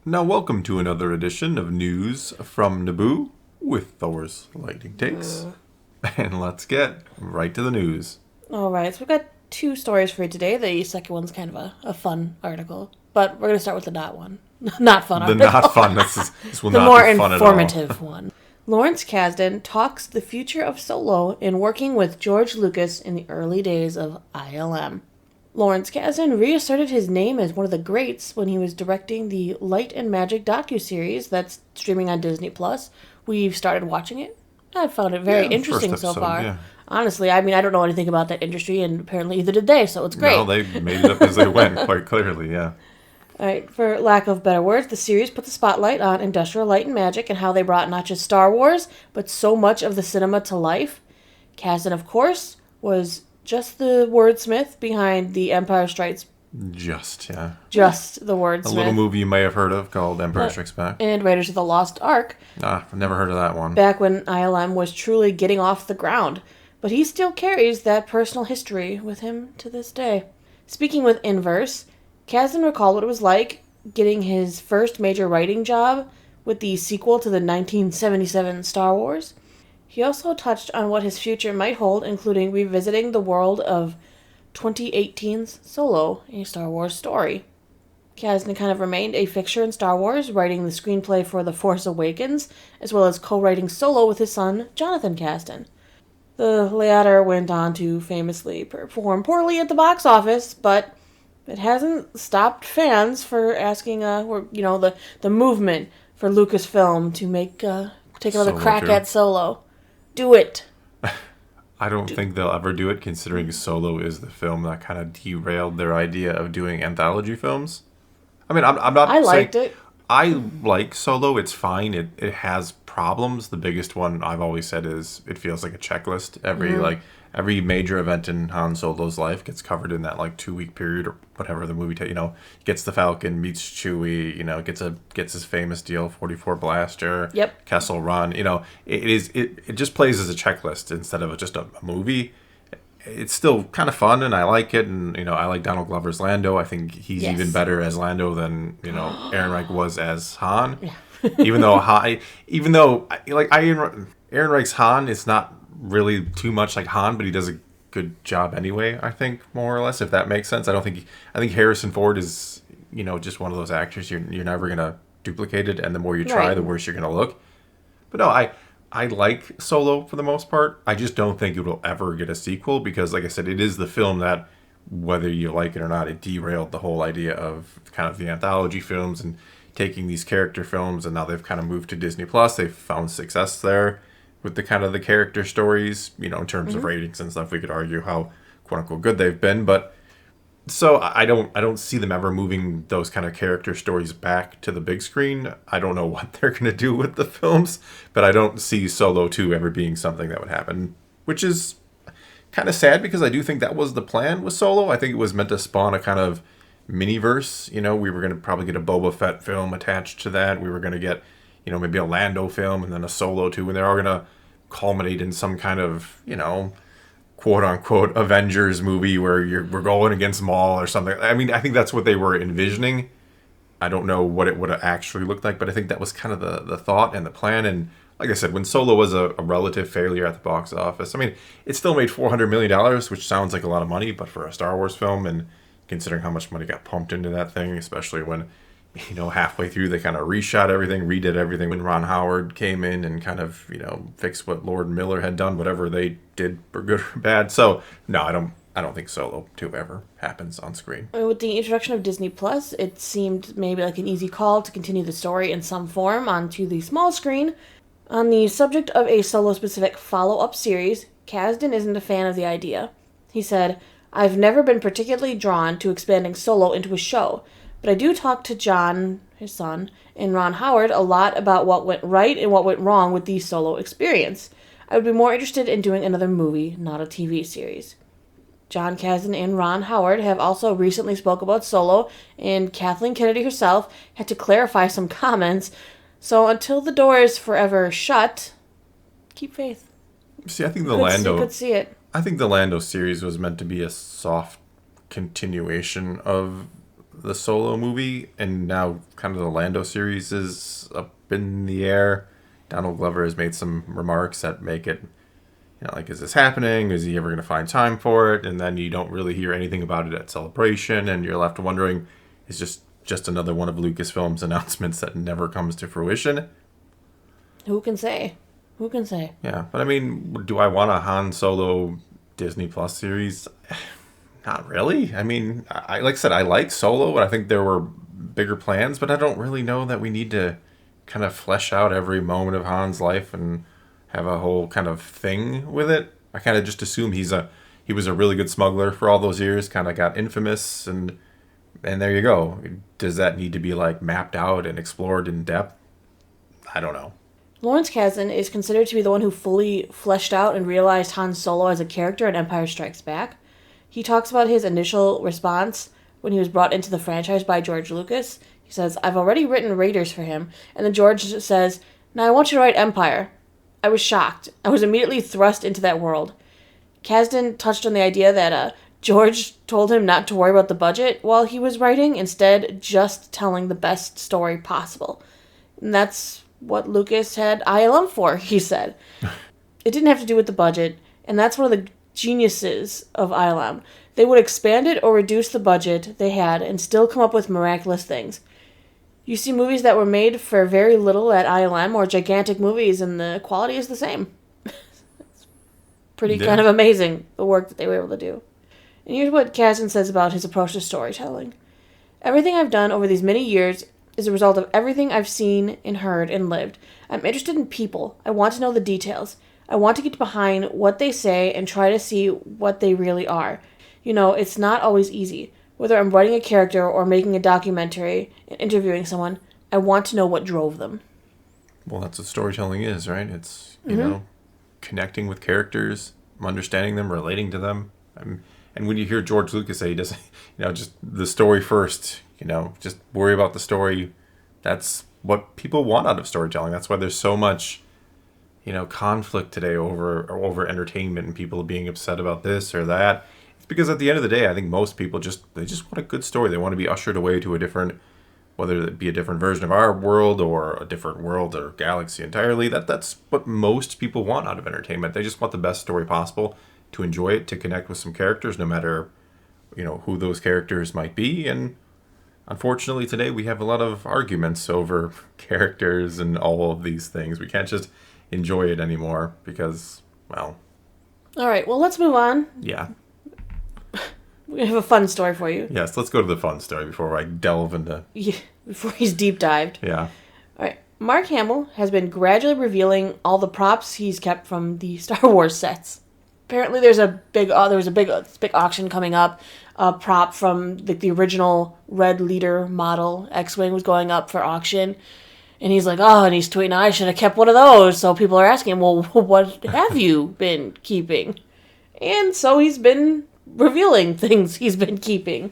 Now, welcome to another edition of News from Naboo with Thor's Lightning Takes. And let's get right to the news. All right, so we've got two stories for you today. The second one's kind of a fun article, but we're going to start with the not one. Not fun The article. not fun. This will the not more be fun at all. informative one. Lawrence Kasden talks the future of Solo in working with George Lucas in the early days of ILM. Lawrence Kasdan reasserted his name as one of the greats when he was directing the Light and Magic docuseries that's streaming on Disney+. We've started watching it. I found it very interesting first so episode, far. yeah. Honestly, I don't know anything about that industry, and apparently either did they, so it's great. No, they made it up as they went, quite clearly, yeah. All right, for lack of better words, the series put the spotlight on Industrial Light and Magic and how they brought not just Star Wars, but so much of the cinema to life. Kasdan, of course, was just the wordsmith behind The Empire Strikes. Just the wordsmith. A little movie you may have heard of called Empire Strikes Back. And Raiders of the Lost Ark. I've never heard of that one. Back when ILM was truly getting off the ground. But he still carries that personal history with him to this day. Speaking with Inverse, Kasdan recalled what it was like getting his first major writing job with the sequel to the 1977 Star Wars. He also touched on what his future might hold, including revisiting the world of 2018's Solo, a Star Wars story. Kasdan kind of remained a fixture in Star Wars, writing the screenplay for The Force Awakens, as well as co-writing Solo with his son, Jonathan Kasdan. The latter went on to famously perform poorly at the box office, but it hasn't stopped fans for asking, the movement for Lucasfilm to take another crack at Solo. Do it. I don't think they'll ever do it, considering Solo is the film that kind of derailed their idea of doing anthology films. I mean, I'm not I liked it. I like Solo. It's fine. It has problems. The biggest one I've always said is it feels like a checklist. Every major event in Han Solo's life gets covered in that 2-week period or whatever the movie gets the Falcon, meets Chewie, gets his famous DL-44 blaster. Yep. Kessel Run. It just plays as a checklist instead of just a movie. It's still kind of fun, and I like it, and I like Donald Glover's Lando. I think he's even better as Lando than Ehrenreich was as Han. Yeah. even though Ehrenreich's Han is not really too much like Han, but he does a good job anyway. I think more or less, if that makes sense. I think Harrison Ford is just one of those actors you're never gonna duplicate it, and the more you try, the worse you're gonna look. But no, I like Solo for the most part. I just don't think it will ever get a sequel because, like I said, it is the film that, whether you like it or not, it derailed the whole idea of kind of the anthology films and taking these character films, and now they've kind of moved to Disney+. They've found success there with the kind of the character stories, in terms of ratings and stuff. We could argue how quote-unquote good they've been, but so I don't see them ever moving those kind of character stories back to the big screen. I don't know what they're going to do with the films, but I don't see Solo 2 ever being something that would happen, which is kind of sad because I do think that was the plan with Solo. I think it was meant to spawn a kind of mini-verse. We were going to probably get a Boba Fett film attached to that. We were going to get, maybe a Lando film and then a Solo 2, and they're all going to culminate in some kind of, quote-unquote Avengers movie where we're going against Maul or something. I mean, I think that's what they were envisioning. I don't know what it would have actually looked like, but I think that was kind of the thought and the plan. And like I said, when Solo was a relative failure at the box office, I mean, it still made $400 million, which sounds like a lot of money, but for a Star Wars film, and considering how much money got pumped into that thing, especially when halfway through they kind of reshot everything, redid everything when Ron Howard came in and kind of, fixed what Lord Miller had done, whatever they did for good or bad. So, no, I don't think Solo 2 ever happens on screen. With the introduction of Disney+, it seemed maybe like an easy call to continue the story in some form onto the small screen. On the subject of a Solo-specific follow-up series, Kasdan isn't a fan of the idea. He said, "I've never been particularly drawn to expanding Solo into a show, but I do talk to John, his son, and Ron Howard a lot about what went right and what went wrong with the Solo experience. I would be more interested in doing another movie, not a TV series." John Kasdan and Ron Howard have also recently spoke about Solo, and Kathleen Kennedy herself had to clarify some comments. So until the door is forever shut, keep faith. See, I think You could see it. I think the Lando series was meant to be a soft continuation of the Solo movie, and now kind of the Lando series is up in the air. Donald Glover has made some remarks that make it, like, is this happening? Is he ever going to find time for it? And then you don't really hear anything about it at Celebration, and you're left wondering, is just another one of Lucasfilm's announcements that never comes to fruition? Who can say? Who can say? Yeah, but I mean, do I want a Han Solo Disney Plus series? Not really. I mean, I like I said, I like Solo, and I think there were bigger plans, but I don't really know that we need to kind of flesh out every moment of Han's life and have a whole kind of thing with it. I kind of just assume he was a really good smuggler for all those years, kind of got infamous, and there you go. Does that need to be like mapped out and explored in depth? I don't know. Lawrence Kasdan is considered to be the one who fully fleshed out and realized Han Solo as a character in Empire Strikes Back. He talks about his initial response when he was brought into the franchise by George Lucas. He says, "I've already written Raiders for him." And then George says, "Now I want you to write Empire." I was shocked. I was immediately thrust into that world. Kasdan touched on the idea that George told him not to worry about the budget while he was writing, instead just telling the best story possible. And that's what Lucas had ILM for, he said. It didn't have to do with the budget, and that's one of the geniuses of ILM. They would expand it or reduce the budget they had and still come up with miraculous things. You see movies that were made for very little at ILM or gigantic movies, and the quality is the same. It's pretty kind of amazing, the work that they were able to do. And here's what Kasdan says about his approach to storytelling. "Everything I've done over these many years is a result of everything I've seen and heard and lived. I'm interested in people. I want to know the details. I want to get behind what they say and try to see what they really are. It's not always easy. Whether I'm writing a character or making a documentary and interviewing someone, I want to know what drove them." Well, that's what storytelling is, right? It's, connecting with characters, understanding them, relating to them. And when you hear George Lucas say he doesn't, just the story first, just worry about the story. That's what people want out of storytelling. That's why there's so much, conflict today over entertainment and people being upset about this or that. It's because at the end of the day, I think most people just want a good story. They want to be ushered away to a different, whether it be a different version of our world or a different world or galaxy entirely. That's what most people want out of entertainment. They just want the best story possible, to enjoy it, to connect with some characters, no matter, who those characters might be. And unfortunately today we have a lot of arguments over characters and all of these things. We can't just enjoy it anymore because, well... All right, well, let's move on. Yeah. We have a fun story for you. Yes, let's go to the fun story before I delve into... Yeah, before he's deep dived. Yeah. All right. Mark Hamill has been gradually revealing all the props he's kept from the Star Wars sets. Apparently, there was a big auction coming up. A prop from the original Red Leader model X-Wing was going up for auction. And he's like, and he's tweeting, "I should have kept one of those." So people are asking, well, what have you been keeping? And so he's been revealing things he's been keeping.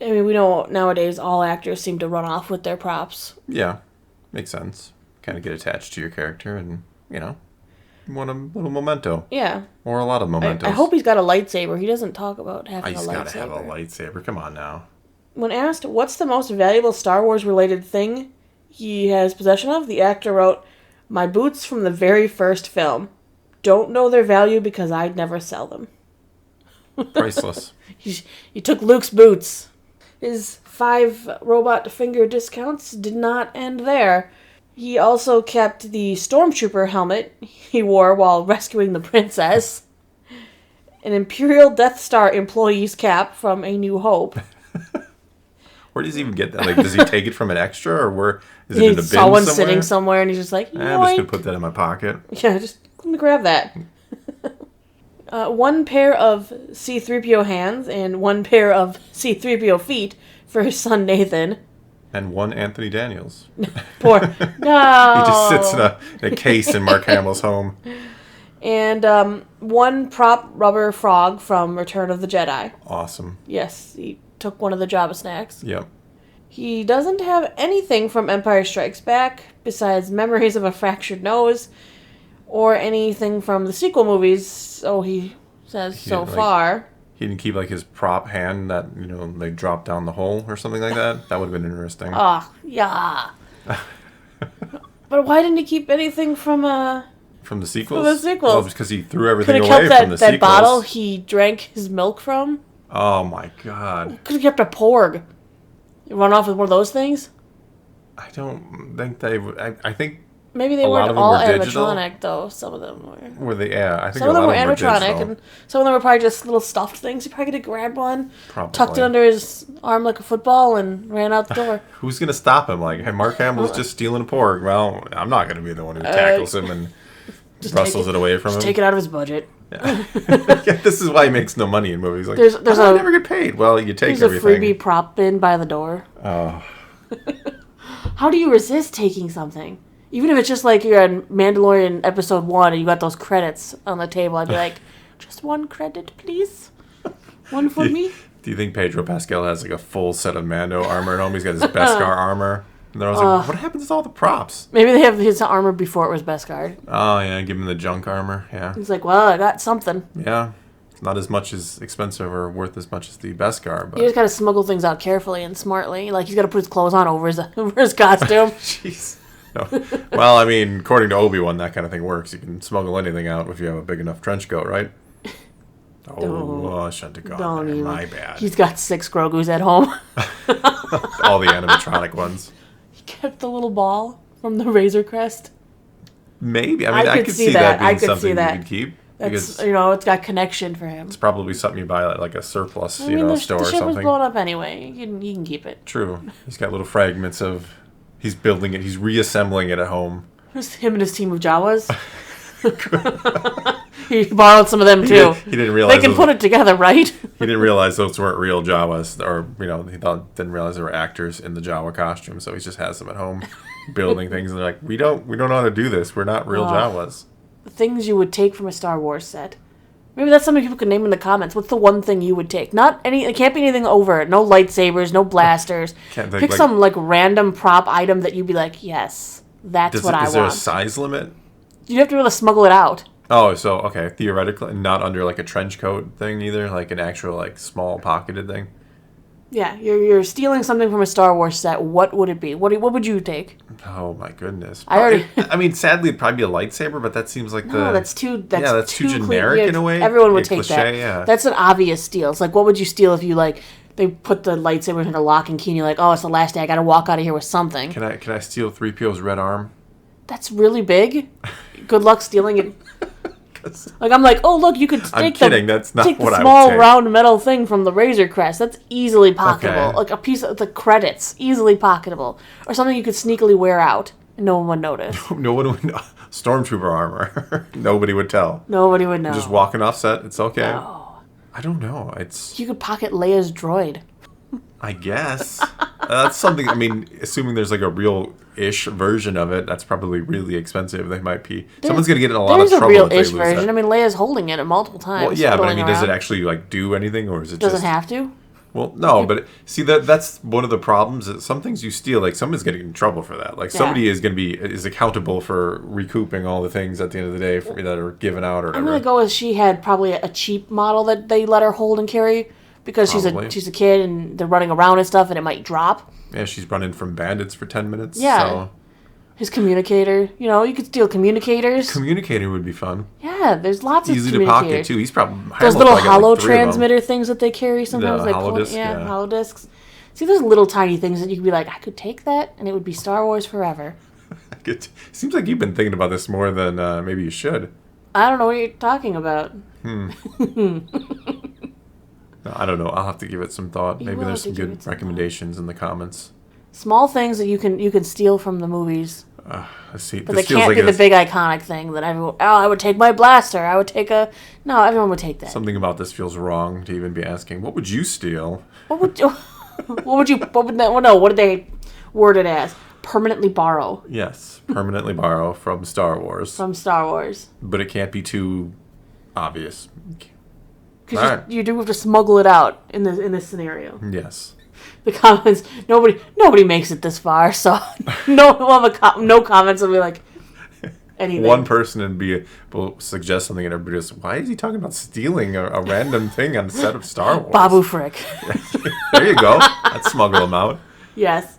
I mean, we know nowadays all actors seem to run off with their props. Yeah, makes sense. Kind of get attached to your character and, want a little memento. Yeah. Or a lot of mementos. I hope he's got a lightsaber. He doesn't talk about having a lightsaber. He's got to have a lightsaber. Come on now. When asked what's the most valuable Star Wars related thing he has possession of, the actor wrote, "My boots from the very first film. Don't know their value because I'd never sell them." Priceless. He took Luke's boots. His 5 robot finger discounts did not end there. He also kept the Stormtrooper helmet he wore while rescuing the princess, an Imperial Death Star employee's cap from A New Hope. Where does he even get that? Like, does he take it from an extra, or where is it in a bin saw one somewhere? sitting somewhere, and he's just like, I'm just gonna put that in my pocket. Yeah, just let me grab that. 1 pair of C-3PO hands and 1 pair of C-3PO feet for his son Nathan. And 1 Anthony Daniels. Poor. No. He just sits in a case in Mark Hamill's home. And 1 prop rubber frog from Return of the Jedi. Awesome. Yes, he took one of the Jabba snacks. Yep. He doesn't have anything from Empire Strikes Back besides memories of a fractured nose or anything from the sequel movies, so he says so far. He didn't keep like his prop hand that they dropped down the hole or something like that. That would have been interesting. Oh, yeah. But why didn't he keep anything from the sequels? From the sequels. Well, because he threw everything away kept from the sequels. that bottle he drank his milk from. Oh my god. Could have kept a porg. You run off with one of those things? I don't think they would. I think maybe they weren't all animatronic, though. Some of them were. Were they? Yeah, I think some of them were animatronic, animatronic, and some of them were probably just little stuffed things. He probably could have grabbed one, probably tucked it under his arm like a football, and ran out the door. Who's gonna stop him? Like, hey, Mark Hamill's just stealing a porg. Well, I'm not gonna be the one who tackles him and rustles it away from him. Take it out of his budget. Yeah. This is why he makes no money in movies. Like, I never get paid. Well, you take everything. There's a freebie prop bin by the door. Oh. How do you resist taking something? Even if it's just like you're on Mandalorian episode 1 and you got those credits on the table, I'd be like, just one credit, please? One for me? Do you think Pedro Pascal has like a full set of Mando armor at home? He's got his Beskar armor. And they're always like, what happens to all the props? Maybe they have his armor before it was Beskar. Oh, yeah, give him the junk armor, yeah. He's like, well, I got something. Yeah. It's not as much as expensive or worth as much as the Beskar, but... You just gotta smuggle things out carefully and smartly. Like, he's gotta put his clothes on over his costume. Jeez. No. Well, I mean, according to Obi-Wan, that kind of thing works. You can smuggle anything out if you have a big enough trench coat, right? I shouldn't have gone there. My bad. He's got 6 Grogus at home. All the animatronic ones. He kept the little ball from the Razor Crest. Maybe. I mean, I could see that being something you could keep. That's, it's got connection for him. It's probably something you buy at like a surplus, store or something. The ship was blown up anyway. You can keep it. True. He's got little fragments of... He's building it. He's reassembling it at home. Just him and his team of Jawas. He borrowed some of them too. He didn't realize they can put it together, right? He didn't realize those weren't real Jawas, or didn't realize they were actors in the Jawa costume. So he just has them at home, building things. And they're like, we don't know how to do this. We're not real Jawas. The things you would take from a Star Wars set. Maybe that's something people could name in the comments. What's the one thing you would take? It can't be anything over it. No lightsabers, no blasters. Pick some random prop item that you'd be like, yes, that's what I want. Is there a size limit? You'd have to be able to smuggle it out. Oh, so, okay. Theoretically, not under a trench coat thing either? Like an actual small pocketed thing? Yeah, you're stealing something from a Star Wars set. What would it be? What would you take? Oh my goodness! I mean, sadly, it'd probably be a lightsaber, but that seems like that's too generic in a way. Everyone would take that. Yeah. That's an obvious steal. It's like, what would you steal if you they put the lightsaber in a lock and key, and you're like, oh, it's the last day. I got to walk out of here with something. Can I steal 3PO's red arm? That's really big. Good luck stealing it. I'm like, oh, look, you could take the small round metal thing from the Razor Crest. That's easily pocketable. Okay. Like a piece of the credits, easily pocketable. Or something you could sneakily wear out and no one would notice. No one would know. Stormtrooper armor. Nobody would tell. Nobody would know. You're just walking off set. It's okay. No. I don't know. You could pocket Leia's droid. I guess. That's something, assuming there's a real-ish version of it, that's probably really expensive. Someone's going to get in a lot of trouble if they lose that. There's a real-ish version. Leia's holding it multiple times. Well, yeah, but does it actually, do anything, or is it Does it have to? Well, no, but see, that's one of the problems. That some things you steal, someone's getting in trouble for that. Somebody is accountable for recouping all the things at the end of the day that are given out or whatever. I'm going to go with she had probably a cheap model that they let her hold and carry. Because she's a kid and they're running around and stuff and it might drop. Yeah, she's running from bandits for 10 minutes. Yeah. So. His communicator. You could steal communicators. Communicator would be fun. Yeah, there's lots of easy to pocket, too. He's probably... Those little hollow transmitter things that they carry sometimes. The holodisc, holodiscs. See those little tiny things that you could be like, I could take that and it would be Star Wars forever. Seems like you've been thinking about this more than maybe you should. I don't know what you're talking about. I don't know. I'll have to give it some thought. Maybe there's some good recommendations in the comments. Small things that you can steal from the movies. Let's see. But they can't be the big iconic thing that everyone... Oh, I would take my blaster. I would take a... No, everyone would take that. Something about this feels wrong to even be asking. What would you steal? What would what did they word it as? Permanently borrow. Yes. Permanently borrow from Star Wars. From Star Wars. But it can't be too obvious. Because you do have to smuggle it out in this scenario. Yes. The comments, nobody makes it this far, so no comments will be like, anything. one person and will suggest something, and everybody goes, "Why is he talking about stealing a random thing on the set of Star Wars?" Babu Frick. There you go. Let's smuggle him out. Yes.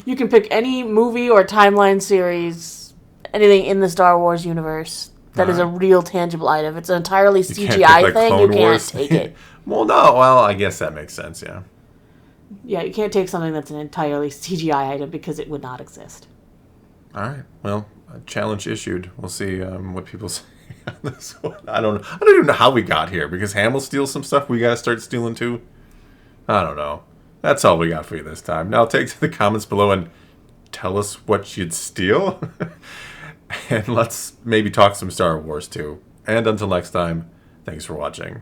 You can pick any movie or timeline series, anything in the Star Wars universe that is a real tangible item. If it's an entirely CGI thing, you can't take it. Well, no. Well, I guess that makes sense, yeah. Yeah, you can't take something that's an entirely CGI item because it would not exist. All right. Well, a challenge issued. We'll see what people say on this one. I don't even know how we got here, because Hamill steals some stuff we got to start stealing too. I don't know. That's all we got for you this time. Now take to the comments below and tell us what you'd steal. And let's maybe talk some Star Wars too. And until next time, thanks for watching.